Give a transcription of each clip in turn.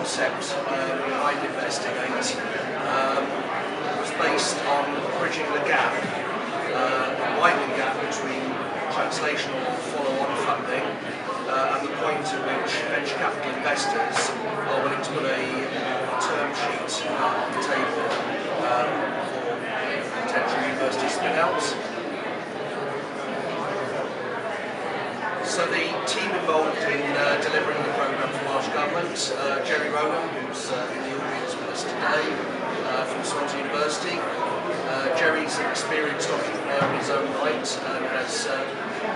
concept behind InvestorG8 was based on bridging the gap, widening the gap between translational follow-on funding and the point at which venture capital investors are willing to put a term sheet on the table for potential university spin-outs. So the team involved in delivering the programme for Welsh Government, Jerry Ronan, who's in the audience with us today from Swansea University. Jerry's an experienced entrepreneur in his own right and has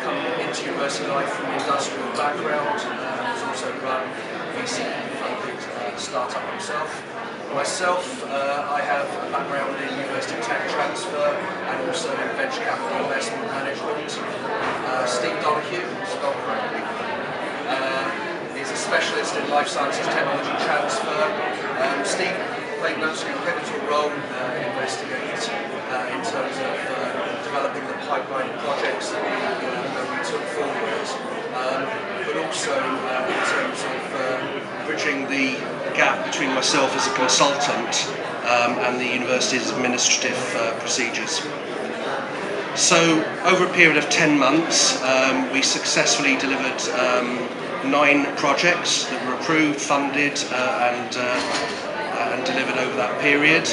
come into university life from an industrial background. He's also run VC-funded startup himself. Myself, I have a background in university tech transfer and also in venture capital investment management. Steve Donoghue, spelled correctly, is a specialist in life sciences technology transfer. Steve played an absolutely pivotal role in InvestorG8 in terms of developing the pipeline of projects that we took forward, but also in terms of bridging the gap between myself as a consultant and the university's administrative procedures. So over a period of 10 months, we successfully delivered 9 projects that were approved, funded and delivered over that period.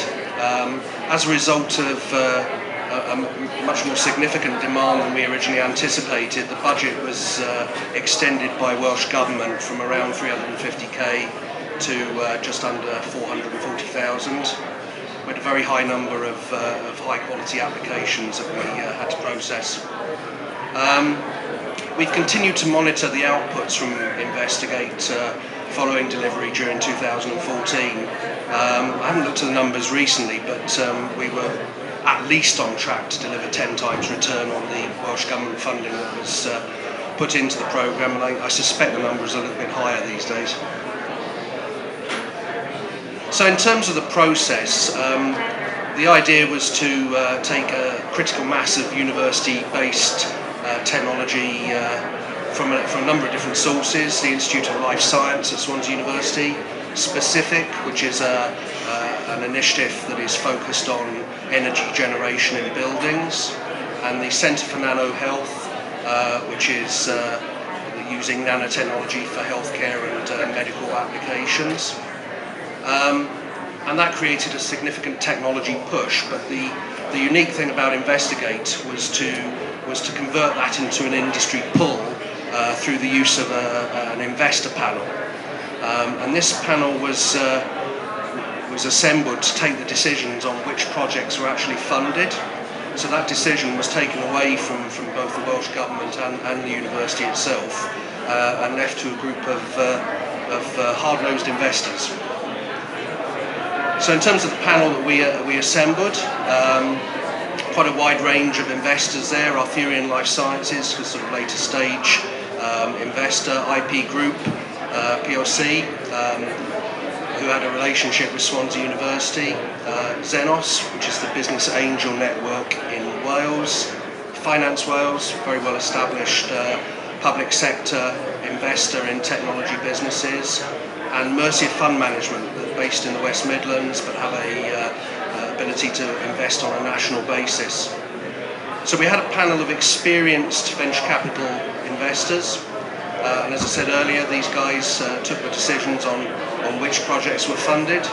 As a result of a much more significant demand than we originally anticipated, the budget was extended by Welsh Government from around 350k to just under 440,000. We had a very high number of high quality applications that we had to process. We've continued to monitor the outputs from InvestorG8 following delivery during 2014. I haven't looked at the numbers recently, but we were at least on track to deliver 10 times return on the Welsh Government funding that was put into the programme, and I suspect the number is a little bit higher these days. So in terms of the process, the idea was to take a critical mass of university-based technology from a number of different sources: the Institute of Life Science at Swansea University, Specific, which is an initiative that is focused on energy generation in buildings, and the Centre for Nano Health, which is using nanotechnology for healthcare and medical applications. And that created a significant technology push, but the unique thing about InvestorG8 was to convert that into an industry pull through the use of an investor panel. And this panel was assembled to take the decisions on which projects were actually funded. So that decision was taken away from both the Welsh Government and the university itself, and left to a group of hard-nosed investors. So in terms of the panel that we assembled, quite a wide range of investors there: Arche Life Sciences, a sort of later stage investor, IP Group PLC, who had a relationship with Swansea University, Xenos, which is the business angel network in Wales, Finance Wales, very well established public sector investor in technology businesses, and Mercia Fund Management, based in the West Midlands but have a ability to invest on a national basis. So we had a panel of experienced venture capital investors, and as I said earlier, these guys took the decisions on which projects were funded.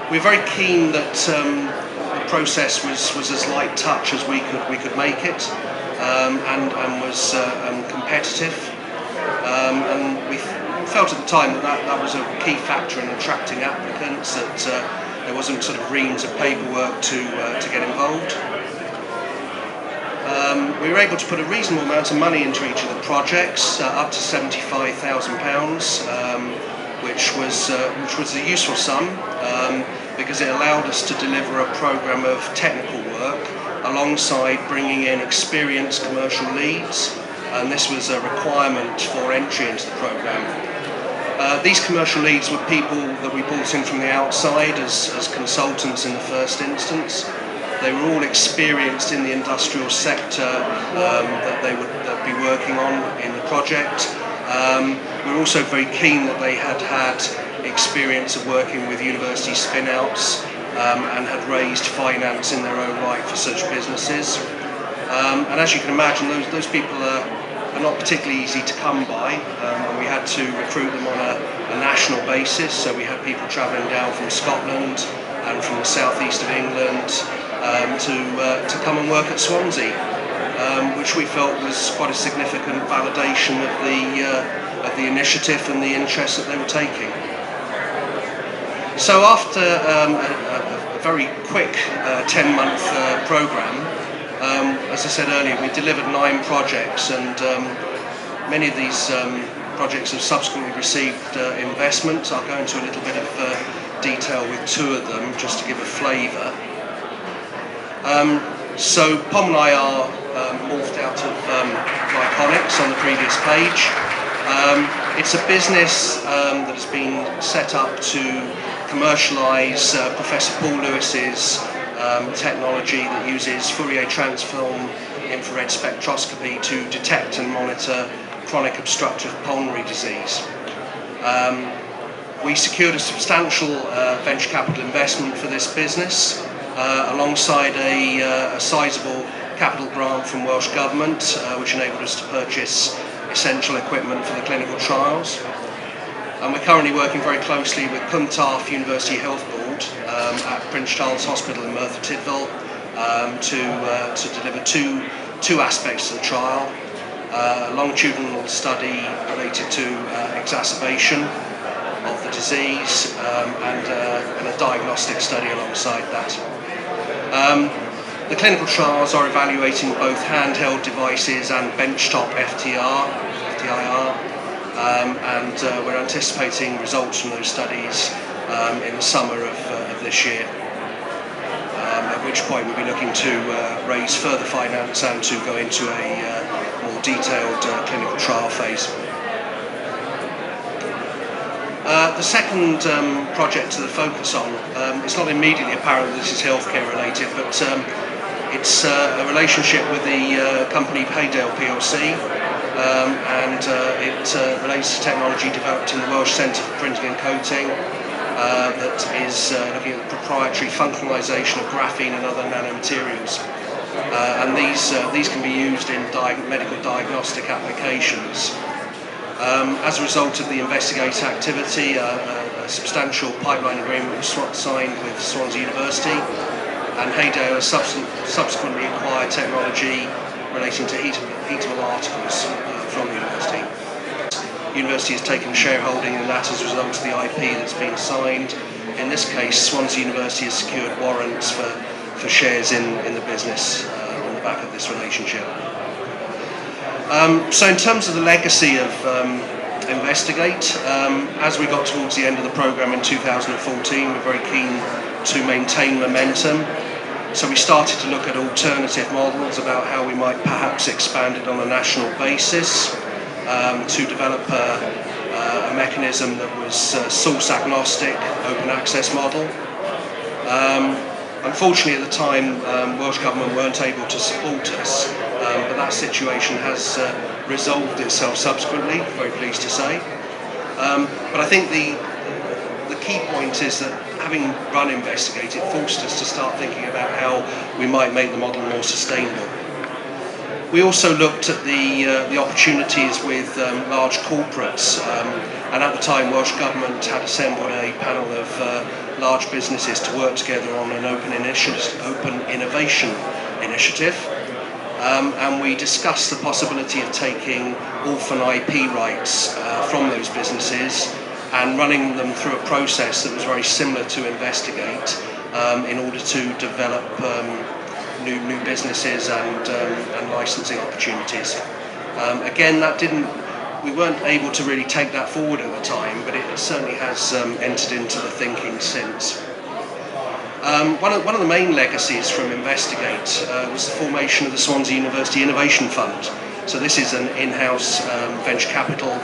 We were very keen that the process was as light touch as we could make it, and was competitive, and we felt at the time that was a key factor in attracting applicants, that there wasn't sort of reams of paperwork to get involved. We were able to put a reasonable amount of money into each of the projects, up to £75,000, which was a useful sum, because it allowed us to deliver a programme of technical work alongside bringing in experienced commercial leads, and this was a requirement for entry into the programme. These commercial leads were people that we brought in from the outside as consultants in the first instance. They were all experienced in the industrial sector that they'd be working on in the project, We're also very keen that they had experience of working with university spin-outs and had raised finance in their own right for such businesses. And as you can imagine, those people are not particularly easy to come by, and we had to recruit them on a national basis. So we had people travelling down from Scotland and from the southeast of England to come and work at Swansea, which we felt was quite a significant validation of the initiative and the interest that they were taking. So after a very quick 10-month programme, as I said earlier, we delivered 9 projects, and many of these projects have subsequently received investment. I'll go into a little bit of detail with 2 of them just to give a flavour. So Pom and I are morphed out of Iconics on the previous page. It's a business that has been set up to commercialise Professor Paul Lewis's technology that uses Fourier transform infrared spectroscopy to detect and monitor chronic obstructive pulmonary disease. We secured a substantial venture capital investment for this business, alongside a sizable capital grant from Welsh Government, which enabled us to purchase essential equipment for the clinical trials. And we're currently working very closely with Clontarf University Health Board at Prince Charles Hospital in Merthyr Tydfil to deliver two aspects of the trial: a longitudinal study related to exacerbation of the disease and a diagnostic study alongside that. The clinical trials are evaluating both handheld devices and benchtop FTIR, and we're anticipating results from those studies in the summer of this year, at which point we'll be looking to raise further finance and to go into a more detailed clinical trial phase. The second project to focus on, it's not immediately apparent that this is healthcare related, but it's a relationship with the company Haydale PLC, and it relates to technology developed in the Welsh Centre for Printing and Coating that is looking at the proprietary functionalisation of graphene and other nanomaterials. And these can be used in medical diagnostic applications. As a result of the InvestorG8 activity, a substantial pipeline agreement was signed with Swansea University, and Haydale has subsequently acquired technology relating to heatable articles from the university. The university has taken shareholding in that as a result of the IP that's been signed. In this case, Swansea University has secured warrants for shares in the business on the back of this relationship. So in terms of the legacy of InvestorG8, as we got towards the end of the programme in 2014, we're very keen to maintain momentum. So we started to look at alternative models about how we might perhaps expand it on a national basis, to develop a mechanism that was source agnostic, open access model. Unfortunately at the time, Welsh Government weren't able to support us, but that situation has resolved itself subsequently, very pleased to say. But I think the key point is that having run InvestorG8, it forced us to start thinking about how we might make the model more sustainable. We also looked at the opportunities with large corporates, and at the time Welsh Government had assembled a panel of large businesses to work together on an open innovation initiative, and we discussed the possibility of taking orphan IP rights from those businesses and running them through a process that was very similar to InvestorG8 in order to develop new businesses and licensing opportunities. Again, we weren't able to really take that forward at the time, but it certainly has entered into the thinking since. One of the main legacies from InvestorG8 was the formation of the Swansea University Innovation Fund. So this is an in-house venture capital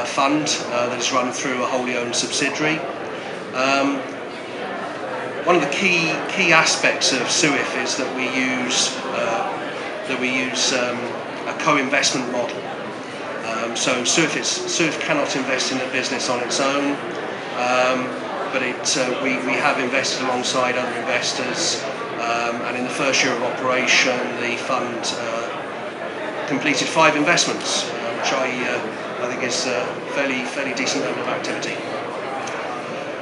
fund that is run through a wholly owned subsidiary. One of the key aspects of SUIF is that we use a co-investment model. So Surf cannot invest in the business on its own, but we have invested alongside other investors, and in the first year of operation the fund completed 5 investments, which I think is a fairly decent level of activity.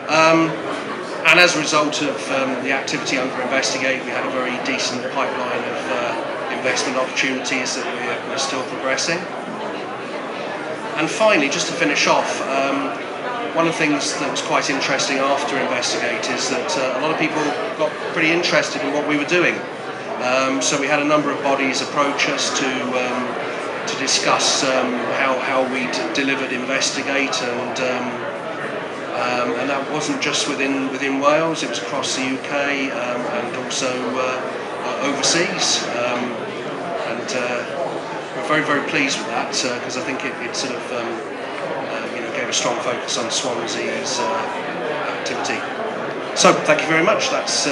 And as a result of the activity under InvestorG8, we had a very decent pipeline of investment opportunities that we're still progressing. And finally, just to finish off, one of the things that was quite interesting after InvestorG8 is that a lot of people got pretty interested in what we were doing. So we had a number of bodies approach us to discuss how we'd delivered InvestorG8, and that wasn't just within Wales, it was across the UK and also overseas. We're very pleased with that, because I think it sort of gave a strong focus on Swansea's activity. So thank you very much. That's